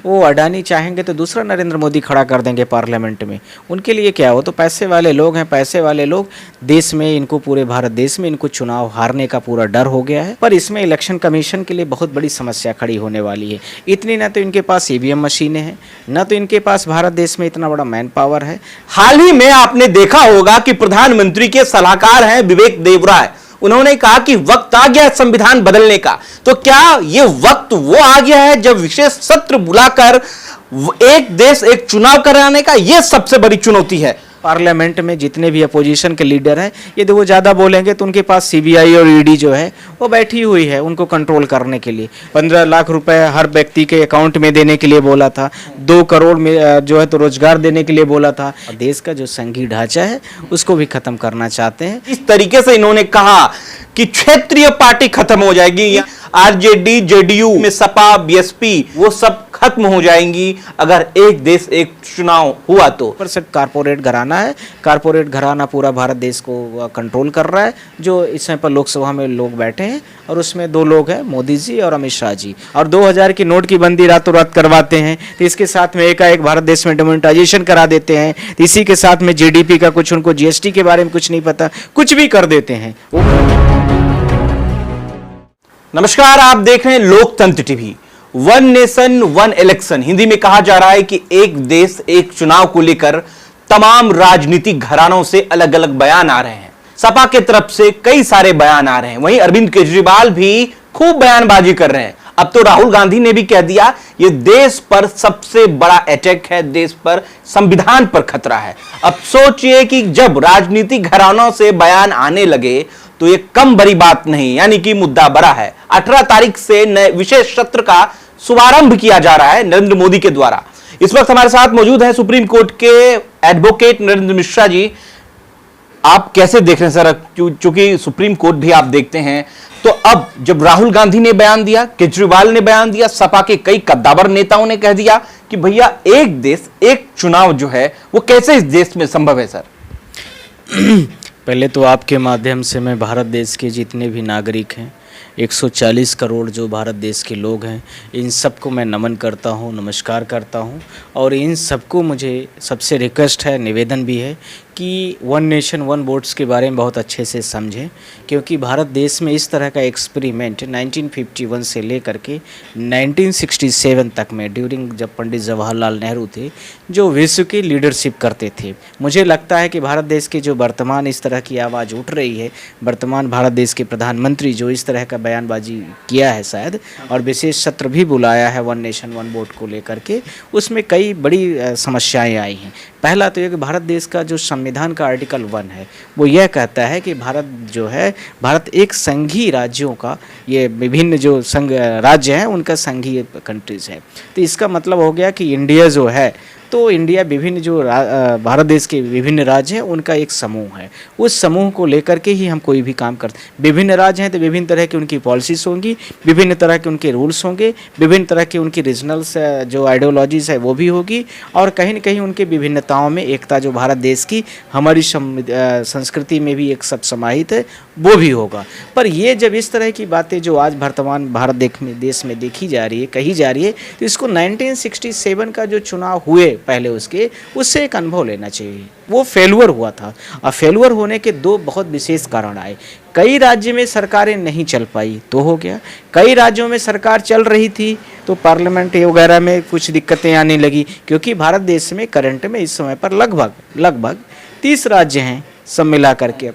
वो अडानी चाहेंगे तो दूसरा नरेंद्र मोदी खड़ा कर देंगे पार्लियामेंट में। उनके लिए क्या, वो तो पैसे वाले लोग हैं, पैसे वाले लोग देश में, इनको पूरे भारत देश में इनको चुनाव हारने का पूरा डर हो गया है। पर इसमें इलेक्शन कमीशन के लिए बहुत बड़ी समस्या खड़ी होने वाली है। इतनी ना तो इनके पास ईवीएम मशीनें हैं, ना तो इनके पास भारत देश में इतना बड़ा मैन पावर है। हाल ही में आपने देखा होगा कि प्रधानमंत्री के सलाहकार हैं विवेक देवराय, उन्होंने कहा कि वक्त आ गया है संविधान बदलने का। तो क्या ये वक्त वो आ गया है जब विशेष सत्र बुलाकर एक देश एक चुनाव कराने का ये सबसे बड़ी चुनौती है? पार्लियामेंट में जितने भी अपोजिशन के लीडर हैं, यदि वो ज़्यादा बोलेंगे तो उनके पास सीबीआई और ईडी जो है वो बैठी हुई है उनको कंट्रोल करने के लिए। 15 लाख रुपए हर व्यक्ति के अकाउंट में देने के लिए बोला था, 2 करोड़ में जो है तो रोजगार देने के लिए बोला था। देश का जो संघीय ढांचा है उसको भी खत्म करना चाहते हैं। इस तरीके से इन्होंने कहा कि क्षेत्रीय पार्टी खत्म हो जाएगी, आरजेडी जेडीयू में सपा बीएसपी वो सब खत्म हो जाएंगी अगर एक देश एक चुनाव हुआ तो। पर सिर्फ कारपोरेट घराना है, कारपोरेट घराना पूरा भारत देश को कंट्रोल कर रहा है। जो इस समय पर लोकसभा में लोग बैठे हैं और उसमें 2 लोग हैं, मोदी जी और अमित शाह जी, और 2000 की नोट की बंदी रातों रात करवाते हैं। तो इसके साथ में एकाएक भारत देश में डिमोनेटाइजेशन करा देते हैं। तो इसी के साथ में जीडीपी का कुछ, उनको जीएसटी के बारे में कुछ नहीं पता, कुछ भी कर देते हैं। नमस्कार, आप देख रहे हैं लोकतंत्र TV. One nation one election, Hindi में कहा जा रहा है कि एक देश एक चुनाव को लेकर तमाम राजनीतिक घरानों से अलग अलग बयान आ रहे हैं। सपा के तरफ से कई सारे बयान आ रहे हैं, वहीं अरविंद केजरीवाल भी खूब बयानबाजी कर रहे हैं। अब तो राहुल गांधी ने भी कह दिया ये देश पर सबसे बड़ा अटैक है, देश पर, संविधान पर खतरा है। अब सोचिए कि जब राजनीतिक घरानों से बयान आने लगे तो ये कम बड़ी बात नहीं, यानी कि मुद्दा बड़ा है। 18 तारीख से नए विशेष सत्र का शुभारंभ किया जा रहा है नरेंद्र मोदी के द्वारा। इस वक्त हमारे साथ मौजूद हैं सुप्रीम कोर्ट के एडवोकेट नरेंद्र मिश्रा जी। आप कैसे देख रहे हैं सर, क्योंकि सुप्रीम कोर्ट भी आप देखते हैं, तो अब जब राहुल गांधी ने बयान दिया, केजरीवाल ने बयान दिया, सपा के कई कद्दावर नेताओं ने कह दिया कि भैया एक देश एक चुनाव जो है वो कैसे इस देश में संभव है सर? पहले तो आपके माध्यम से मैं भारत देश के जितने भी नागरिक हैं, 140 करोड़ जो भारत देश के लोग हैं, इन सबको मैं नमन करता हूं, नमस्कार करता हूं। और इन सबको मुझे सबसे रिक्वेस्ट है, निवेदन भी है कि वन नेशन वन वोट्स के बारे में बहुत अच्छे से समझें, क्योंकि भारत देश में इस तरह का एक्सपेरिमेंट 1951 से लेकर के 1967 तक में, ड्यूरिंग जब पंडित जवाहरलाल नेहरू थे, जो विश्व की लीडरशिप करते थे। मुझे लगता है कि भारत देश के जो वर्तमान इस तरह की आवाज़ उठ रही है, वर्तमान भारत देश के प्रधानमंत्री जो इस तरह का बयानबाजी किया है शायद, और विशेष सत्र भी बुलाया है वन नेशन वन वोट को लेकर के, उसमें कई बड़ी समस्याएँ आई हैं। पहला तो ये कि भारत देश का जो संविधान का आर्टिकल 1 है वो यह कहता है कि भारत जो है, भारत एक संघीय राज्यों का, ये विभिन्न जो संघ राज्य हैं उनका संघीय कंट्रीज है। तो इसका मतलब हो गया कि इंडिया जो है, तो इंडिया विभिन्न जो भारत देश के विभिन्न राज्य हैं उनका एक समूह है। उस समूह को लेकर के ही हम कोई भी काम करते हैं। विभिन्न राज्य हैं तो विभिन्न तरह की उनकी पॉलिसीज होंगी, विभिन्न तरह के उनके रूल्स होंगे, विभिन्न तरह की उनकी रीजनल्स जो आइडियोलॉजीज है वो भी होगी, और कहीं न कहीं उनके विभिन्नताओं में एकता जो भारत देश की हमारी संस्कृति में भी एक सब समाहित है वो भी होगा। पर ये जब इस तरह की बातें जो आज वर्तमान भारत देश में देखी जा रही है, कही जा रही है, तो इसको 1967 का जो चुनाव हुए पहले उससे एक अनुभव लेना चाहिए। वो फेलुअर हुआ था, और फेलुअर होने के 2 बहुत विशेष कारण आए। कई राज्य में सरकारें नहीं चल पाई तो हो गया, कई राज्यों में सरकार चल रही थी तो पार्लियामेंट वगैरह में कुछ दिक्कतें आने लगी, क्योंकि भारत देश में करंट में इस समय पर लगभग 30 राज्य हैं सब मिला करके।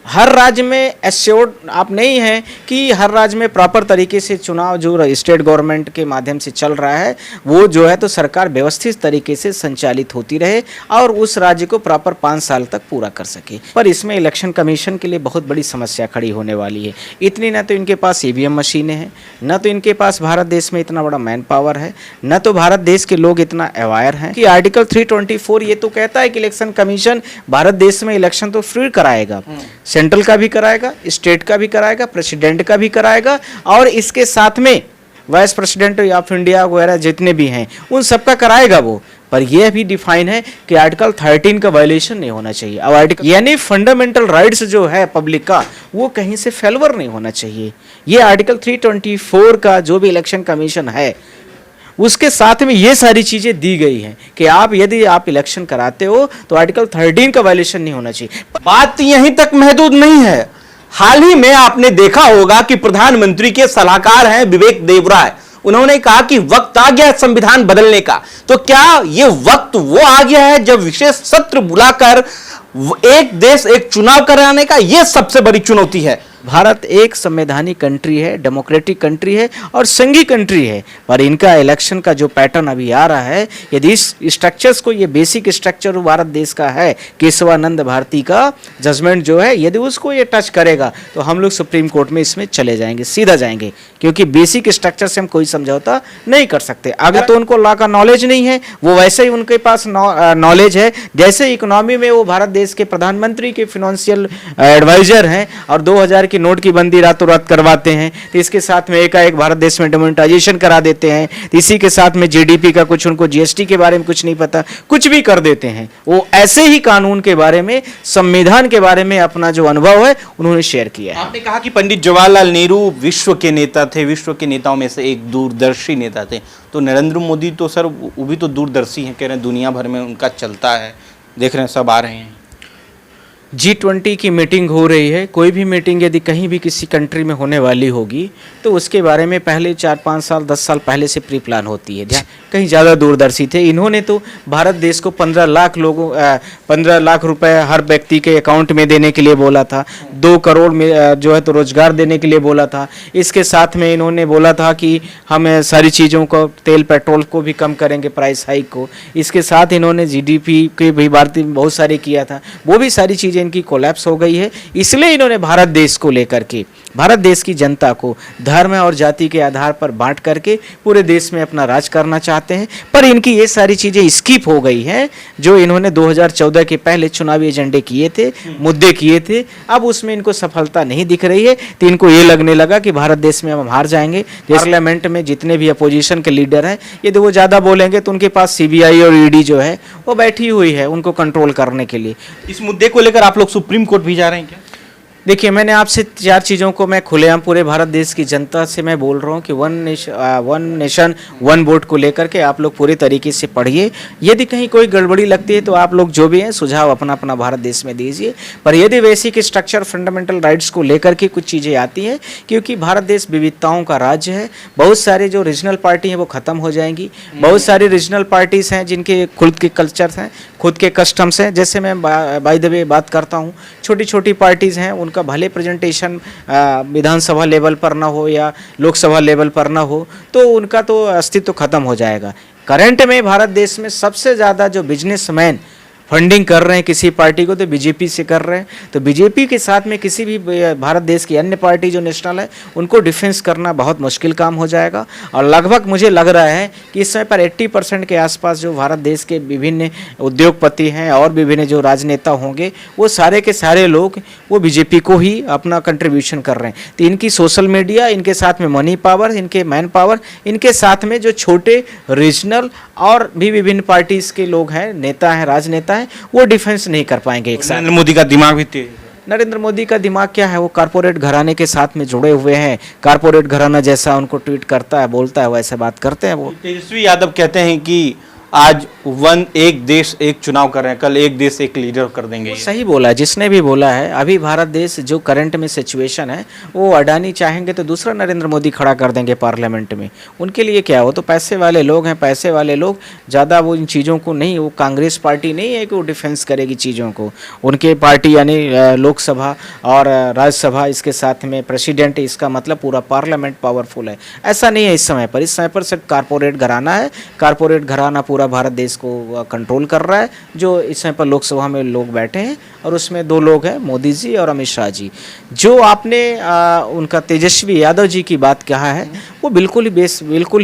हर राज्य में एश्योर्ड आप नहीं है कि हर राज्य में प्रॉपर तरीके से चुनाव जो स्टेट गवर्नमेंट के माध्यम से चल रहा है वो जो है तो सरकार व्यवस्थित तरीके से संचालित होती रहे और उस राज्य को प्रॉपर 5 साल तक पूरा कर सके। पर इसमें इलेक्शन कमीशन के लिए बहुत बड़ी समस्या खड़ी होने वाली है। इतनी न तो इनके पास ईवीएम मशीनें हैं, न तो इनके पास भारत देश में इतना बड़ा मैन पावर है, न तो भारत देश के लोग इतना अवेयर हैं कि आर्टिकल 324 ये तो कहता है कि इलेक्शन कमीशन भारत देश में इलेक्शन तो फ्री कराएगा, सेंट्रल का भी कराएगा, स्टेट का भी कराएगा, प्रेसिडेंट का भी कराएगा, और इसके साथ में वाइस प्रेसिडेंट ऑफ इंडिया वगैरह जितने भी हैं उन सबका कराएगा वो। पर यह भी डिफाइन है कि आर्टिकल 13 का वायलेशन नहीं होना चाहिए। अब आर्टिकल यानी फंडामेंटल राइट्स जो है पब्लिक का वो कहीं से फेलवर नहीं होना चाहिए। ये आर्टिकल 324 का जो भी इलेक्शन कमीशन है उसके साथ में ये सारी चीजें दी गई हैं कि आप यदि आप इलेक्शन कराते हो तो आर्टिकल 13 का वायलेशन नहीं होना चाहिए। बात यहीं तक महदूद नहीं है। हाल ही में आपने देखा होगा कि प्रधानमंत्री के सलाहकार हैं विवेक देवराय, उन्होंने कहा कि वक्त आ गया है संविधान बदलने का। तो क्या यह वक्त वो आ गया है जब विशेष सत्र बुलाकर एक देश एक चुनाव कराने का यह सबसे बड़ी चुनौती है? भारत एक संवैधानिक कंट्री है, डेमोक्रेटिक कंट्री है और संघीय कंट्री है, पर इनका इलेक्शन का जो पैटर्न अभी आ रहा है, यदि इस स्ट्रक्चर्स को, ये बेसिक स्ट्रक्चर भारत देश का है, केशवानंद भारती का जजमेंट जो है, यदि उसको ये टच करेगा तो हम लोग सुप्रीम कोर्ट में इसमें चले जाएंगे, सीधा जाएंगे, क्योंकि बेसिक स्ट्रक्चर से हम कोई समझौता नहीं कर सकते। अगर तो उनको लॉ का नॉलेज नहीं है, वो वैसे ही उनके पास नॉलेज है जैसे इकोनॉमी में वो भारत देश के प्रधानमंत्री के फिनेंशियल एडवाइजर हैं और 2000 की नोट की बंदी रातों रात करवाते हैं, तो इसके साथ में एकाएक भारत देश में डिमोनेटाइजेशन करा देते हैं, तो इसी के साथ में जीडीपी का कुछ, उनको जीएसटी के बारे में कुछ नहीं पता, कुछ भी कर देते हैं। वो ऐसे ही कानून के बारे में, संविधान के बारे में अपना जो अनुभव है उन्होंने शेयर किया है। आपने कहा कि पंडित जवाहरलाल नेहरू विश्व के नेता थे, विश्व के नेताओं में से एक दूरदर्शी नेता थे, तो नरेंद्र मोदी तो सर वो भी तो दूरदर्शी हैं, कह रहे हैं दुनिया भर में उनका चलता है, देख रहे हैं सब आ रहे हैं। G20 की मीटिंग हो रही है, कोई भी मीटिंग यदि कहीं भी किसी कंट्री में होने वाली होगी तो उसके बारे में पहले 4-5 साल 10 साल पहले से प्री प्लान होती है। कहीं ज़्यादा दूरदर्शी थे। इन्होंने तो भारत देश को 15 लाख लोगों 15 लाख रुपए हर व्यक्ति के अकाउंट में देने के लिए बोला था, 2 करोड़ में जो है तो रोजगार देने के लिए बोला था। इसके साथ में इन्होंने बोला था कि हम सारी चीज़ों को, तेल पेट्रोल को भी कम करेंगे, प्राइस हाइक को। इसके साथ इन्होंने जीडीपी के भी भारतीय बहुत सारे किया था, वो भी सारी चीज़ें इनकी कोलैप्स हो गई है। इसलिए इन्होंने भारत देश को लेकर के, भारत देश की जनता को धर्म और जाति के आधार पर बांट करके पूरे देश में अपना राज करना चाहते हैं। पर इनकी ये सारी चीज़ें स्किप हो गई हैं जो इन्होंने 2014 के पहले चुनावी एजेंडे किए थे, मुद्दे किए थे। अब उसमें इनको सफलता नहीं दिख रही है, तो इनको ये लगने लगा कि भारत देश में हम हार जाएंगे। पार्लियामेंट में जितने भी अपोजिशन के लीडर हैं, यदि वो ज़्यादा बोलेंगे तो उनके पास सीबीआई और ईडी जो है वो बैठी हुई है उनको कंट्रोल करने के लिए। इस मुद्दे को लेकर आप लोग सुप्रीम कोर्ट भी जा रहे हैं क्या? देखिए, मैंने आपसे 4 चीज़ों को मैं खुलेआम पूरे भारत देश की जनता से मैं बोल रहा हूँ कि वन नेशन वन वोट को लेकर के आप लोग पूरे तरीके से पढ़िए। यदि कहीं कोई गड़बड़ी लगती है तो आप लोग जो भी हैं सुझाव अपना अपना भारत देश में दीजिए। पर यदि बेसिक स्ट्रक्चर, फंडामेंटल राइट्स को लेकर के कुछ चीज़ें आती हैं, क्योंकि भारत देश विविधताओं का राज्य है, बहुत सारे जो रीजनल पार्टी हैं वो ख़त्म हो जाएंगी। बहुत सारी रीजनल पार्टीज़ हैं जिनके खुद के कल्चर्स हैं, खुद के कस्टम्स हैं। जैसे मैं बाय द वे बात करता हूँ, छोटी छोटी पार्टीज़ हैं, उनका भले प्रेजेंटेशन विधानसभा लेवल पर ना हो या लोकसभा लेवल पर ना हो, तो उनका तो अस्तित्व खत्म हो जाएगा। करंट में भारत देश में सबसे ज़्यादा जो बिजनेसमैन फंडिंग कर रहे हैं किसी पार्टी को, तो बीजेपी से कर रहे हैं। तो बीजेपी के साथ में किसी भी भारत देश की अन्य पार्टी जो नेशनल है उनको डिफेंस करना बहुत मुश्किल काम हो जाएगा। और लगभग मुझे लग रहा है कि इस समय पर 80% के आसपास जो भारत देश के विभिन्न उद्योगपति हैं और विभिन्न जो राजनेता होंगे, वो सारे के सारे लोग वो बीजेपी को ही अपना कंट्रीब्यूशन कर रहे हैं। तो इनकी सोशल मीडिया, इनके साथ में मनी पावर, इनके मैन पावर, इनके साथ में जो छोटे रीजनल और भी विभिन्न पार्टीज़ के लोग हैं, नेता हैं, राजनेता हैं, वो डिफेंस नहीं कर पाएंगे एक साथ। नरेंद्र मोदी का दिमाग भी तेज है। नरेंद्र मोदी का दिमाग क्या है, वो कारपोरेट घराने के साथ में जुड़े हुए हैं। कारपोरेट घराना जैसा उनको ट्वीट करता है, बोलता है, वैसे बात करते हैं वो। तेजस्वी यादव कहते हैं कि आज एक देश एक चुनाव कर रहे हैं, कल एक देश एक लीडर कर देंगे। सही बोला है जिसने भी बोला है। अभी भारत देश जो करंट में सिचुएशन है, वो अडानी चाहेंगे तो दूसरा नरेंद्र मोदी खड़ा कर देंगे पार्लियामेंट में। उनके लिए क्या, वो तो पैसे वाले लोग हैं, पैसे वाले लोग ज़्यादा वो इन चीज़ों को नहीं, वो कांग्रेस पार्टी नहीं है कि वो डिफेंस करेगी चीज़ों को। उनके पार्टी यानी लोकसभा और राज्यसभा, इसके साथ में प्रेसिडेंट, इसका मतलब पूरा पार्लियामेंट पावरफुल है। ऐसा नहीं है इस समय पर। इस समय पर सिर्फ कारपोरेट घराना है, कारपोरेट घराना पूरा भारत देश को कंट्रोल कर रहा है। जो इस समय पर लोकसभा में लोग बैठे हैं और उसमें 2 लोग हैं, मोदी जी और अमित शाह जी। जो आपने उनका तेजस्वी यादव जी की बात कहा है, वो बिल्कुल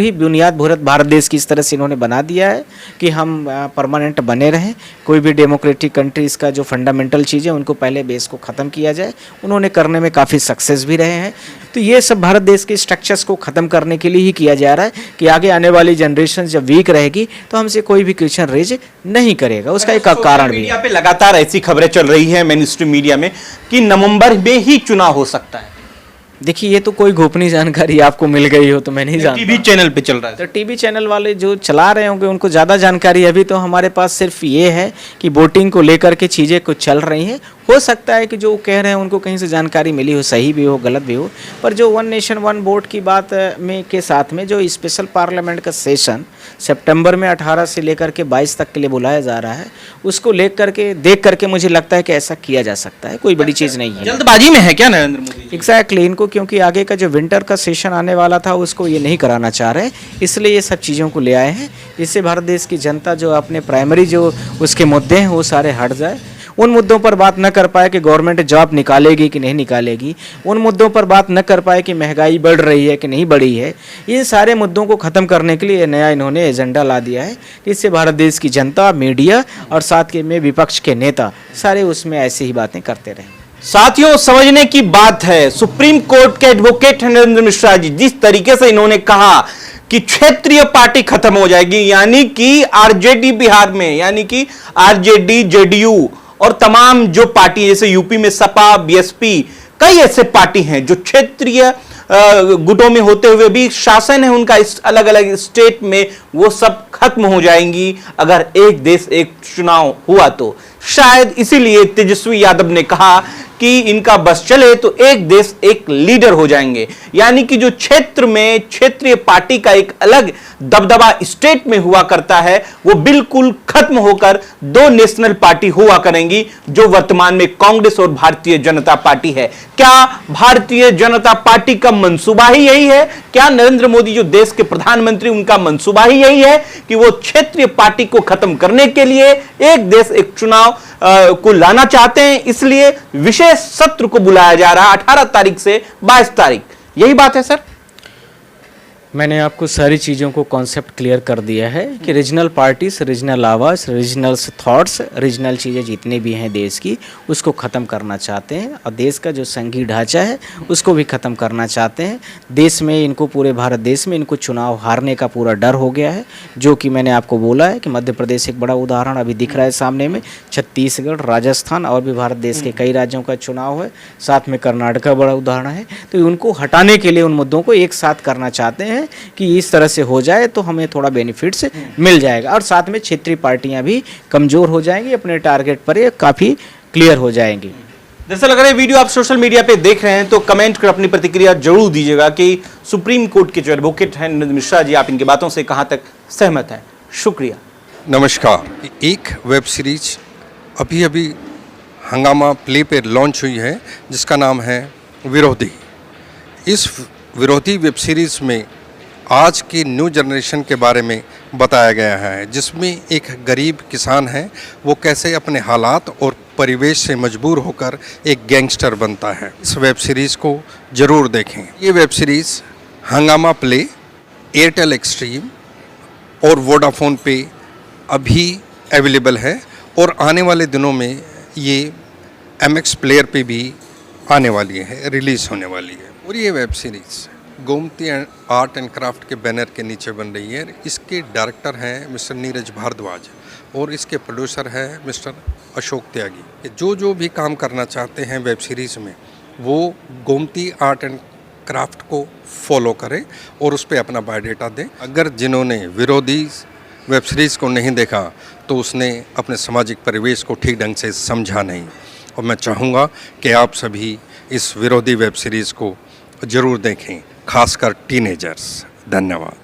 ही बुनियाद भारत देश की इस तरह से इन्होंने बना दिया है कि हम परमानेंट बने रहें। कोई भी डेमोक्रेटिक कंट्रीज़ का जो फंडामेंटल चीज़ें उनको पहले बेस को ख़त्म किया जाए। उन्होंने करने में काफ़ी सक्सेस भी रहे हैं। तो ये सब भारत देश के स्ट्रक्चर्स को ख़त्म करने के लिए ही किया जा रहा है कि आगे आने वाली जनरेशन जब वीक रहेगी तो हमसे कोई भी क्वेश्चन रेज नहीं करेगा। उसका एक कारण भी है। पे लगातार ऐसी खबरें चल रही है मेन स्ट्रीम मीडिया में कि नवंबर में ही चुनाव हो सकता है। देखिए ये तो कोई गोपनीय जानकारी आपको मिल गई हो तो मैं नहीं जानता। टीवी चैनल पे चल रहा है। तो टीवी चैनल वाले जो चला रहे होंगे उनको ज़्यादा जानकारी है। अभी तो हमारे पास सिर्फ ये है कि वोटिंग को लेकर के चीज़ें कुछ चल रही हैं। हो सकता है कि जो कह रहे हैं उनको कहीं से जानकारी मिली हो, सही भी हो गलत भी हो, पर जो वन नेशन वन वोट की बात में के साथ में जो स्पेशल पार्लियामेंट का सेशन सितंबर में 18 से लेकर के 22 तक के लिए बुलाया जा रहा है, उसको देख करके मुझे लगता है कि ऐसा किया जा सकता है, कोई बड़ी चीज़ नहीं है। जल्दबाजी में है क्या नरेंद्र मोदी? एग्जैक्टली इनको क्योंकि आगे का जो विंटर का सेशन आने वाला था उसको ये नहीं कराना चाह रहे, इसलिए ये सब चीज़ों को ले आए हैं, जिससे भारत देश की जनता जो अपने प्राइमरी जो उसके मुद्दे हैं वो सारे हट जाए। उन मुद्दों पर बात न कर पाए कि गवर्नमेंट जॉब निकालेगी कि नहीं निकालेगी, उन मुद्दों पर बात न कर पाए कि महंगाई बढ़ रही है कि नहीं बढ़ी है, इन सारे मुद्दों को ख़त्म करने के लिए नया इन्होंने एजेंडा ला दिया है, जिससे भारत देश की जनता, मीडिया और साथ के में विपक्ष के नेता सारे उसमें ऐसी ही बातें करते रहे। साथियों, समझने की बात है, सुप्रीम कोर्ट के एडवोकेट नरेंद्र मिश्रा जी जिस तरीके से इन्होंने कहा कि क्षेत्रीय पार्टी खत्म हो जाएगी, यानी कि आरजेडी बिहार में, यानी कि आरजेडी, जेडीयू और तमाम जो पार्टी जैसे यूपी में सपा, बीएसपी, कई ऐसे पार्टी हैं जो क्षेत्रीय गुटों में होते हुए भी शासन है उनका इस अलग अलग स्टेट में, वो सब खत्म हो जाएंगी अगर एक देश एक चुनाव हुआ तो। शायद इसीलिए तेजस्वी यादव ने कहा कि इनका बस चले तो एक देश एक लीडर हो जाएंगे, यानी कि जो क्षेत्र में क्षेत्रीय पार्टी का एक अलग दबदबा स्टेट में हुआ करता है वो बिल्कुल खत्म होकर दो नेशनल पार्टी हुआ करेंगी, जो वर्तमान में कांग्रेस और भारतीय जनता पार्टी है। क्या भारतीय जनता पार्टी का मंसूबा ही यही है? क्या नरेंद्र मोदी जो देश के प्रधानमंत्री उनका मंसूबा ही यही है कि वो क्षेत्रीय पार्टी को खत्म करने के लिए एक देश एक चुनाव को लाना चाहते हैं, इसलिए विशेष सत्र को बुलाया जा रहा है 18 तारीख से 22 तारीख, यही बात है सर? मैंने आपको सारी चीज़ों को कॉन्सेप्ट क्लियर कर दिया है कि रीजनल पार्टीज, रीजनल आवाज़, रीजनल थॉट्स, रीजनल चीज़ें जितनी भी हैं देश की, उसको ख़त्म करना चाहते हैं और देश का जो संघीय ढांचा है उसको भी ख़त्म करना चाहते हैं। देश में इनको, पूरे भारत देश में इनको चुनाव हारने का पूरा डर हो गया है, जो कि मैंने आपको बोला है कि मध्य प्रदेश एक बड़ा उदाहरण अभी दिख रहा है सामने में, छत्तीसगढ़, राजस्थान और भी भारत देश के कई राज्यों का चुनाव है, साथ में कर्नाटक बड़ा उदाहरण है। तो उनको हटाने के लिए उन मुद्दों को एक साथ करना चाहते हैं कि इस तरह से हो जाए तो हमें थोड़ा बेनिफिट्स मिल जाएगा और साथ में क्षेत्रीय पार्टियां भी कमज़ोर हो जाएंगी, अपने टारगेट पर ये काफ़ी क्लियर हो जाएंगी। जैसे लग रहा है वीडियो आप सोशल मीडिया पे देख रहे हैं तो कमेंट कर अपनी प्रतिक्रिया जरूर दीजिएगा कि सुप्रीम कोर्ट के जो एडवोकेट हैं नरेंद्र मिश्रा जी, आप इनकी बातों से कहां तक सहमत हैं? शुक्रिया। नमस्कार। एक वेब सीरीज अभी अभी हंगामा प्ले पे लॉन्च हुई है जिसका नाम है विरोधी। इस विरोधी वेब सीरीज़ में आज की न्यू जनरेशन के बारे में बताया गया है, जिसमें एक गरीब किसान है, वो कैसे अपने हालात और परिवेश से मजबूर होकर एक गैंगस्टर बनता है। इस वेब सीरीज़ को ज़रूर देखें। ये वेब सीरीज़ हंगामा प्ले, एयरटेल एक्सट्रीम और वोडाफोन पे अभी अवेलेबल है और आने वाले दिनों में ये MX प्लेयर पे भी आने वाली है, रिलीज़ होने वाली है। और ये web series Gomti art and craft के बैनर के नीचे बन रही है। इसके डायरेक्टर हैं मिस्टर नीरज भारद्वाज और इसके प्रोड्यूसर है मिस्टर अशोक त्यागी। जो भी काम करना चाहते हैं वेब सीरीज़ में वो गोमती आर्ट एंड क्राफ्ट को फॉलो करें और उस पर अपना बायोडाटा दें। अगर जिन्होंने विरोधी वेब सीरीज़ को नहीं देखा तो उसने अपने सामाजिक परिवेश को ठीक ढंग से समझा नहीं, और मैं चाहूँगा कि आप सभी इस विरोधी वेब सीरीज़ को ज़रूर देखें, खासकर टीनेजर्स। धन्यवाद।